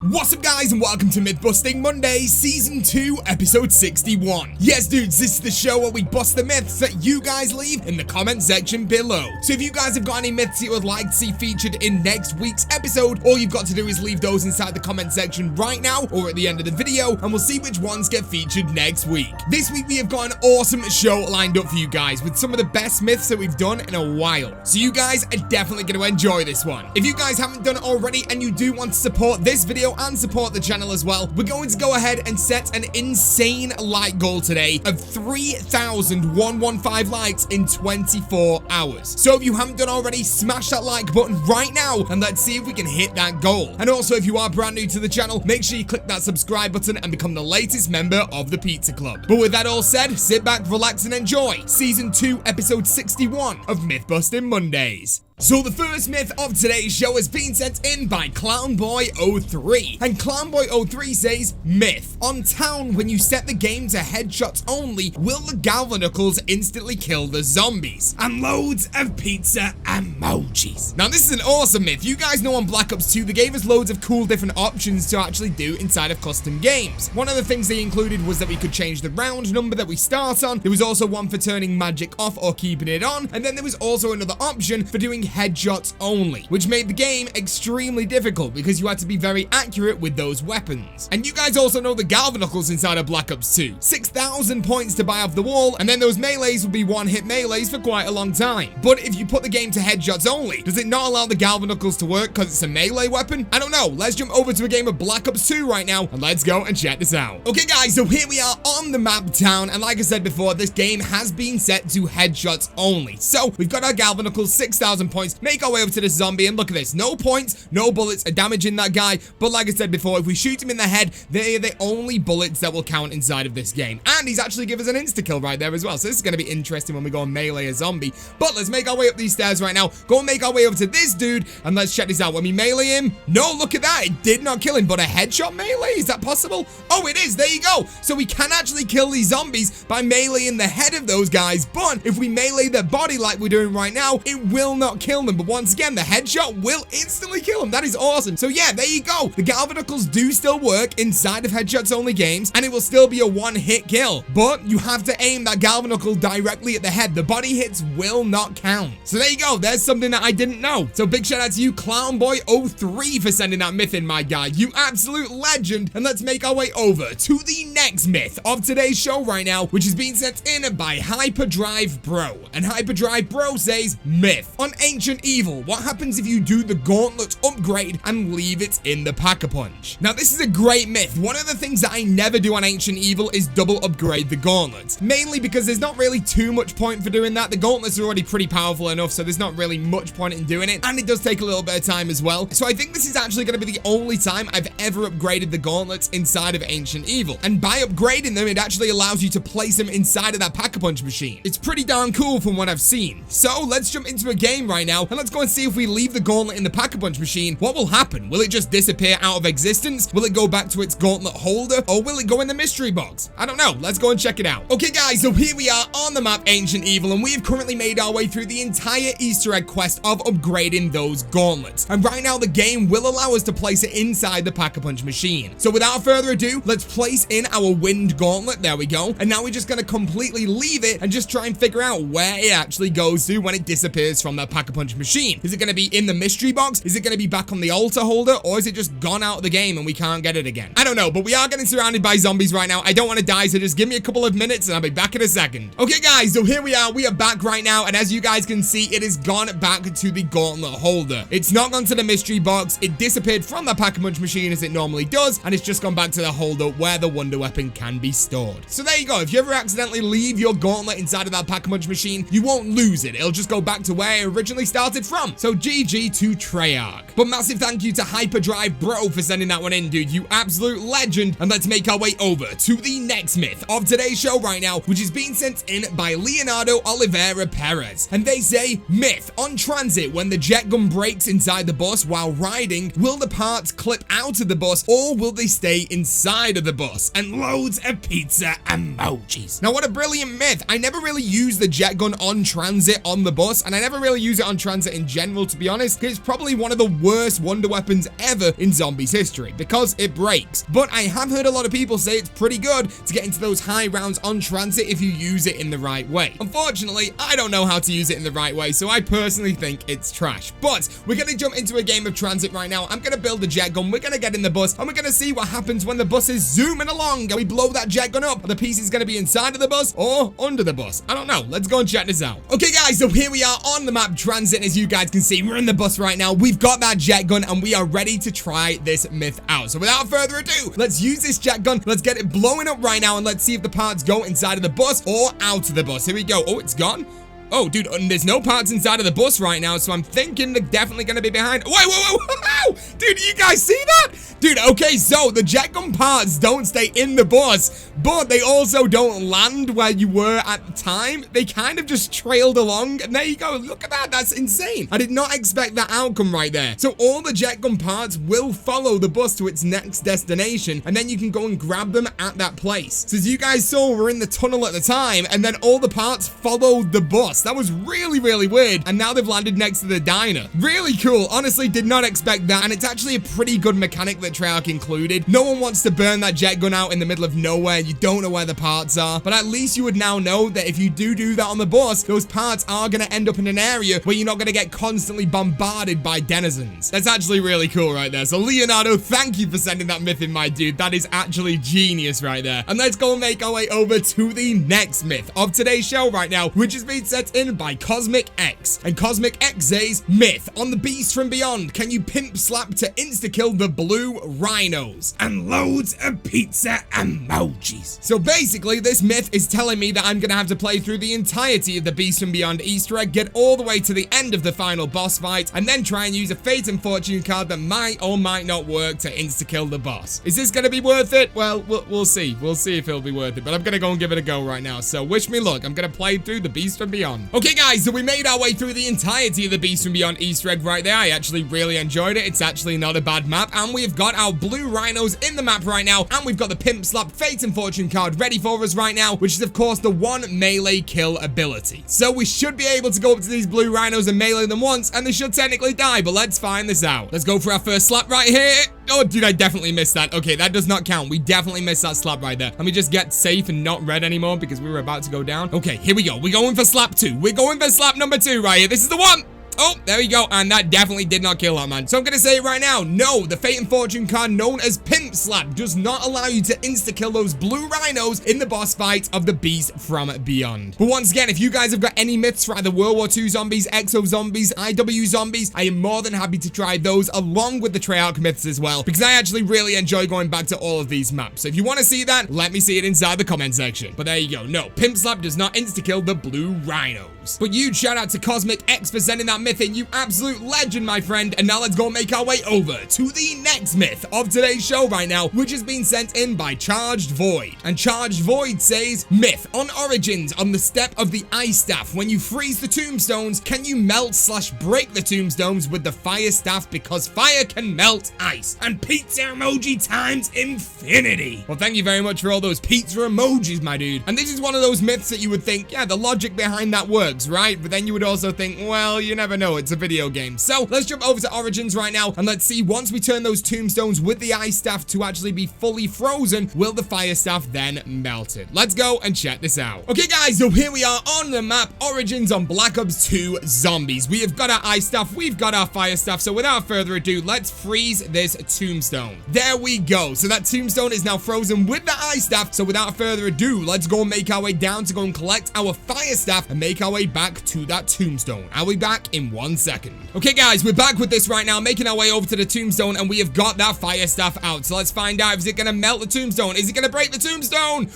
What's up guys and welcome to Myth-Busting Mondays Season 2 Episode 61. Yes dudes, this is the show where we bust the myths that you guys leave in the comment section below. So if you guys have got any myths you would like to see featured in next week's episode, all you've got to do is leave those inside the comment section right now or at the end of the video and we'll see which ones get featured next week. This week we have got an awesome show lined up for you guys with some of the best myths that we've done in a while. So you guys are definitely going to enjoy this one. If you guys haven't done it already and you do want to support this video and support the channel as well, we're going to go ahead and set an insane like goal today of 3,115 likes in 24 hours. So if you haven't done already, smash that like button right now and let's see if we can hit that goal. And also if you are brand new to the channel, make sure you click that subscribe button and become the latest member of the Pizza Club. But with that all said, sit back, relax and enjoy Season 2 Episode 61 of Myth-Busting Mondays. So the first myth of today's show is being sent in by ClownBoy03, and ClownBoy03 says, myth, on town when you set the game to headshots only, will the Galvanicles instantly kill the zombies? And loads of pizza emojis. Now this is an awesome myth. You guys know on Black Ops 2 they gave us loads of cool different options to actually do inside of custom games. One of the things they included was that we could change the round number that we start on. There was also one for turning magic off or keeping it on, and then there was also another option for doing headshots only, which made the game extremely difficult because you had to be very accurate with those weapons. And you guys also know the Galvanicles inside of Black Ops 2. 6,000 points to buy off the wall, and then those melees would be one-hit melees for quite a long time. But if you put the game to headshots only, does it not allow the Galvanicles to work because it's a melee weapon? I don't know. Let's jump over to a game of Black Ops 2 right now, and let's go and check this out. Okay guys, so here we are on the map town, and like I said before, this game has been set to headshots only. So we've got our Galvanicles, 6,000 points, make our way over to this zombie, and look at this, no points, no bullets are damaging that guy, but like I said before, if we shoot him in the head, they are the only bullets that will count inside of this game. And he's actually given us an insta-kill right there as well, so this is going to be interesting when we go and melee a zombie. But let's make our way up these stairs right now, go and make our way over to this dude, and let's check this out. When we melee him, no, look at that, it did not kill him, but a headshot melee, is that possible? Oh, it is, there you go. So we can actually kill these zombies by meleeing the head of those guys, but if we melee their body like we're doing right now, it will not kill them. But once again, the headshot will instantly kill him. That is awesome. So yeah, there you go. The Galvanicles do still work inside of headshots only games, and it will still be a one-hit kill. But you have to aim that Galvanicle directly at the head. The body hits will not count. So there you go. There's something that I didn't know. So big shout out to you, ClownBoy03, for sending that myth in, my guy. You absolute legend. And let's make our way over to the next myth of today's show right now, which is being sent in by Hyperdrive Bro. And Hyperdrive Bro says, myth, on Ancient Evil, what happens if you do the gauntlet upgrade and leave it in the Pack-a-Punch? Now this is a great myth. One of the things that I never do on Ancient Evil is double upgrade the gauntlets, mainly because there's not really too much point for doing that. The gauntlets are already pretty powerful enough, so there's not really much point in doing it, and it does take a little bit of time as well. So I think this is actually going to be the only time I've ever upgraded the gauntlets inside of Ancient Evil, and by upgrading them it actually allows you to place them inside of that Pack-a-Punch machine. It's pretty darn cool from what I've seen. So let's jump into a game right now and let's go and see if we leave the gauntlet in the Pack-a-Punch machine, what will happen? Will it just disappear out of existence? Will it go back to its gauntlet holder? Or will it go in the mystery box? I don't know. Let's go and check it out. Okay guys, so here we are on the map Ancient Evil, and we've currently made our way through the entire Easter egg quest of upgrading those gauntlets. And right now the game will allow us to place it inside the Pack-a-Punch machine. So without further ado, let's place in our wind gauntlet. There we go. And now we're just going to completely leave it and just try and figure out where it actually goes to when it disappears from that Pack-a-Punch machine. Is it going to be in the mystery box? Is it going to be back on the altar holder? Or is it just gone out of the game and we can't get it again? I don't know, but we are getting surrounded by zombies right now. I don't want to die, so just give me a couple of minutes and I'll be back in a second. Okay guys, so here we are back right now, and as you guys can see, it has gone back to the gauntlet holder. It's not gone to the mystery box. It disappeared from the Pack-a-Punch machine as it normally does, and it's just gone back to the holder where the wonder weapon can be stored. So there you go. If you ever accidentally leave your gauntlet inside of that Pack-a-Punch machine, you won't lose it. It'll just go back to where it originally started from. So GG to Treyarch. But massive thank you to Hyperdrive Bro for sending that one in, dude. You absolute legend. And let's make our way over to the next myth of today's show right now, which is being sent in by Leonardo Oliveira Perez. And they say, myth, on transit, when the jet gun breaks inside the bus while riding, will the parts clip out of the bus or will they stay inside of the bus? And loads of pizza emojis. Now what a brilliant myth. I never really use the jet gun on transit on the bus, and I never really use it on transit in general, to be honest, because it's probably one of the worst wonder weapons ever in zombies history because it breaks. But I have heard a lot of people say it's pretty good to get into those high rounds on transit if you use it in the right way. Unfortunately, I don't know how to use it in the right way, so I personally think it's trash. But we're going to jump into a game of transit right now. I'm going to build a jet gun. We're going to get in the bus, and we're going to see what happens when the bus is zooming along and we blow that jet gun up. Are the pieces going to be inside of the bus or under the bus? I don't know. Let's go and check this out. Okay, guys, so here we are on the map transit. As you guys can see, we're in the bus right now. We've got that jet gun, and we are ready to try this myth out. So without further ado, let's use this jet gun. Let's get it blowing up right now, and let's see if the parts go inside of the bus or out of the bus. Here we go. Oh, it's gone. Oh, dude, there's no parts inside of the bus right now, so I'm thinking they're definitely going to be behind. Whoa, whoa, whoa, whoa! Dude, you guys see that? Dude, okay, so the jet gun parts don't stay in the bus, but they also don't land where you were at the time. They kind of just trailed along, and there you go. Look at that. That's insane. I did not expect that outcome right there. So all the jet gun parts will follow the bus to its next destination, and then you can go and grab them at that place. So as you guys saw, we're in the tunnel at the time, and then all the parts followed the bus. That was really, really weird. And now they've landed next to the diner. Really cool. Honestly, did not expect that. And it's actually a pretty good mechanic that Treyarch included. No one wants to burn that jet gun out in the middle of nowhere. You don't know where the parts are. But at least you would now know that if you do that on the bus, those parts are going to end up in an area where you're not going to get constantly bombarded by denizens. That's actually really cool right there. So Leonardo, thank you for sending that myth in, my dude. That is actually genius right there. And let's go and make our way over to the next myth of today's show right now, which has been set in by Cosmic X. And Cosmic X says, myth on the Beast from Beyond, can you pimp slap to insta-kill the blue rhinos? And loads of pizza emojis. So basically, this myth is telling me that I'm gonna have to play through the entirety of the Beast from Beyond Easter egg, get all the way to the end of the final boss fight, and then try and use a fate and fortune card that might or might not work to insta-kill the boss. Is this gonna be worth it? Well, we'll see. We'll see if it'll be worth it, but I'm gonna go and give it a go right now. So wish me luck. I'm gonna play through the Beast from Beyond. Okay, guys, so we made our way through the entirety of the Beast from Beyond Easter egg right there. I actually really enjoyed it. It's actually not a bad map, and we've got our blue rhinos in the map right now, and we've got the Pimp Slap Fate and Fortune card ready for us right now, which is of course the one melee kill ability. So we should be able to go up to these blue rhinos and melee them once, and they should technically die, but let's find this out. Let's go for our first slap right here. Oh, dude, I definitely missed that. Okay, that does not count. We definitely missed that slap right there. Let me just get safe and not red anymore because we were about to go down. Okay, here we go. We're going for slap 2. We're going for slap number 2 right here. This is the one. Oh, there we go, and that definitely did not kill that man. So I'm gonna say it right now, no, the Fate and Fortune card known as Pimp Slap does not allow you to insta-kill those blue rhinos in the boss fight of the Beast from Beyond. But once again, if you guys have got any myths for either World War II zombies, Exo zombies, IW zombies, I am more than happy to try those along with the Treyarch myths as well, because I actually really enjoy going back to all of these maps. So if you want to see that, let me see it inside the comment section. But there you go, no, Pimp Slap does not insta-kill the blue rhinos. But huge shout out to Cosmic X for sending that myth in, you absolute legend, my friend. And now let's go make our way over to the next myth of today's show right now, which has been sent in by Charged Void. And Charged Void says, myth on Origins on the step of the ice staff. When you freeze the tombstones, can you melt/break the tombstones with the fire staff because fire can melt ice? And pizza emoji times infinity. Well, thank you very much for all those pizza emojis, my dude. And this is one of those myths that you would think, yeah, the logic behind that works, right? But then you would also think, well, you never know, it's a video game. So let's jump over to Origins right now, and let's see, once we turn those tombstones with the ice staff to actually be fully frozen, will the fire staff then melt it? Let's go and check this out. Okay, guys, so here we are on the map, Origins on Black Ops 2 Zombies. We have got our ice staff, we've got our fire staff, so without further ado, let's freeze this tombstone. There we go. So that tombstone is now frozen with the ice staff, so without further ado, let's go and make our way down to go and collect our fire staff and make our way back to that tombstone. I'll be back in 1 second. Okay, guys, we're back with this right now, making our way over to the tombstone, and we have got that fire staff out. So let's find out, is it gonna melt the tombstone? Is it gonna break the tombstone?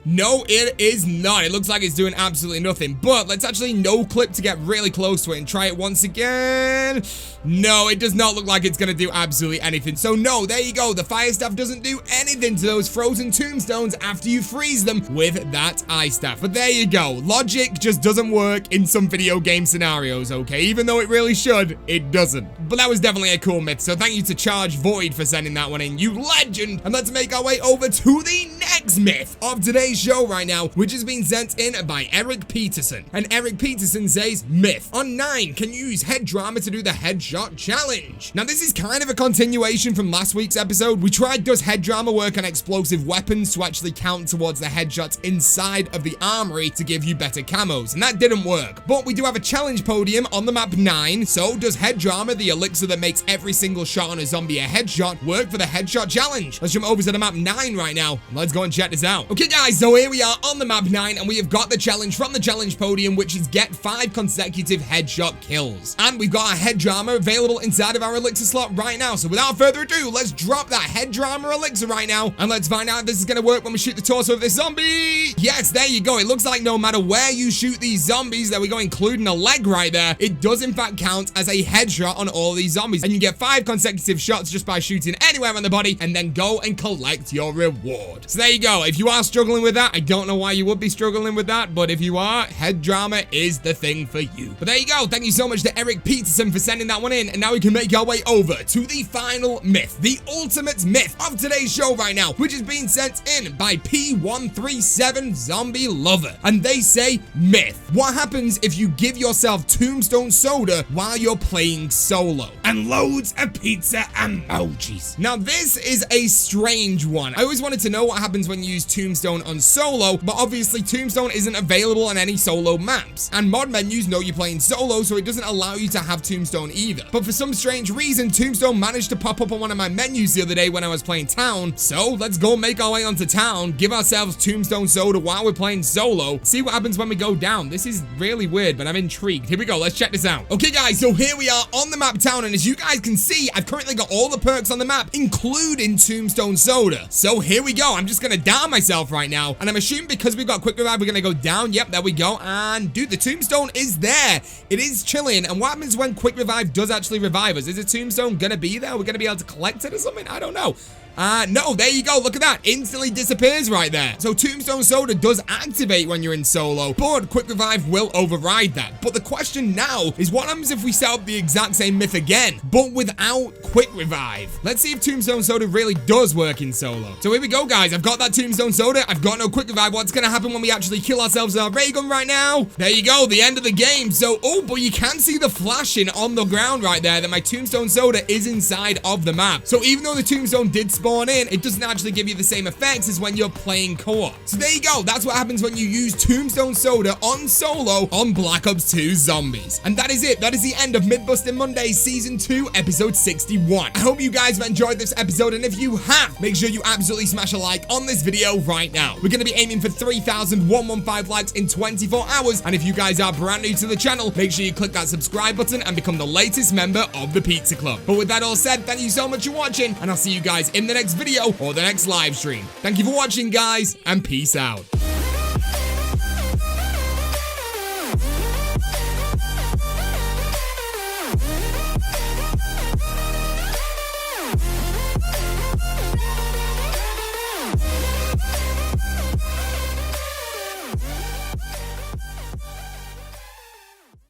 No, it is not. It looks like it's doing absolutely nothing, but let's actually no clip to get really close to it and try it once again. No, it does not look like it's gonna do absolutely anything. So no, there you go. The fire staff doesn't do anything to those frozen tombstones after you freeze them with that ice staff. But there you go. Logic just doesn't work in some video game scenarios, okay? Even though it really should, it doesn't. But that was definitely a cool myth, so thank you to Charge Void for sending that one in, you legend. And let's make our way over to the next next myth of today's show right now, which has been sent in by Eric Peterson. And Eric Peterson says, myth on 9, can you use head drama to do the headshot challenge? Now this is kind of a continuation from last week's episode. We tried does head drama work on explosive weapons to actually count towards the headshots inside of the armory to give you better camos, and that didn't work. But we do have a challenge podium on the map 9, so does head drama, the elixir that makes every single shot on a zombie a headshot, work for the headshot challenge? Let's jump over to the map 9 right now. Let's go and check this out. Okay guys, so here we are on the map 9, and we have got the challenge from the challenge podium, which is get 5 consecutive headshot kills. And we've got our head drama available inside of our elixir slot right now. So without further ado, let's drop that head drama elixir right now, and let's find out if this is going to work when we shoot the torso of this zombie. Yes, there you go. It looks like no matter where you shoot these zombies, there we go, including a leg right there, it does in fact count as a headshot on all these zombies, and you get 5 consecutive shots just by shooting anywhere on the body, and then go and collect your reward. So there you go. If you are struggling with that, I don't know why you would be struggling with that, but if you are, head drama is the thing for you. But there you go. Thank you so much to Eric Peterson for sending that one in, and now we can make our way over to the final myth, the ultimate myth of today's show right now, which is being sent in by P137 Zombie Lover. And they say, myth, what happens if you give yourself Tombstone soda while you're playing solo? And loads of pizza emojis. Now this is a strange one. I always wanted to know what happens when you use Tombstone on solo, but obviously Tombstone isn't available on any solo maps, and mod menus know you're playing solo, so it doesn't allow you to have Tombstone either. But for some strange reason, Tombstone managed to pop up on one of my menus the other day when I was playing town. So let's go make our way onto town, give ourselves Tombstone soda while we're playing solo, see what happens when we go down. This is really weird, but I'm intrigued. Here we go. Let's check this out. Okay guys, so here we are on the map town, and as you guys can see, I've currently got all the perks on the map, including Tombstone soda. So here we go. I'm just gonna down myself right now, and I'm assuming because we've got quick revive, we're gonna go down. Yep, there we go. And dude, the Tombstone is there. It is chilling. And what happens when quick revive does actually revive us? Is a Tombstone gonna be there? We're gonna be able to collect it or something? I don't know. No, there you go. Look at that. Instantly disappears right there. So Tombstone soda does activate when you're in solo, but quick revive will override that. But the question now is, what happens if we set up the exact same myth again, but without quick revive? Let's see if Tombstone soda really does work in solo. So here we go, guys. I've got that Tombstone soda. I've got no quick revive. What's going to happen when we actually kill ourselves with our ray gun right now? There you go. The end of the game. So, oh, but you can see the flashing on the ground right there that my Tombstone soda is inside of the map. So even though the Tombstone did spawn in, it doesn't actually give you the same effects as when you're playing co-op. So there you go. That's what happens when you use Tombstone soda on solo on Black Ops 2 Zombies. And that is it. That is the end of Myth-Busting Mondays Season 2, Episode 61. I hope you guys have enjoyed this episode, and if you have, make sure you absolutely smash a like on this video right now. We're going to be aiming for 3,115 likes in 24 hours, and if you guys are brand new to the channel, make sure you click that subscribe button and become the latest member of the Pizza Club. But with that all said, thank you so much for watching, and I'll see you guys in the next video or the next live stream. Thank you for watching, guys, and peace out.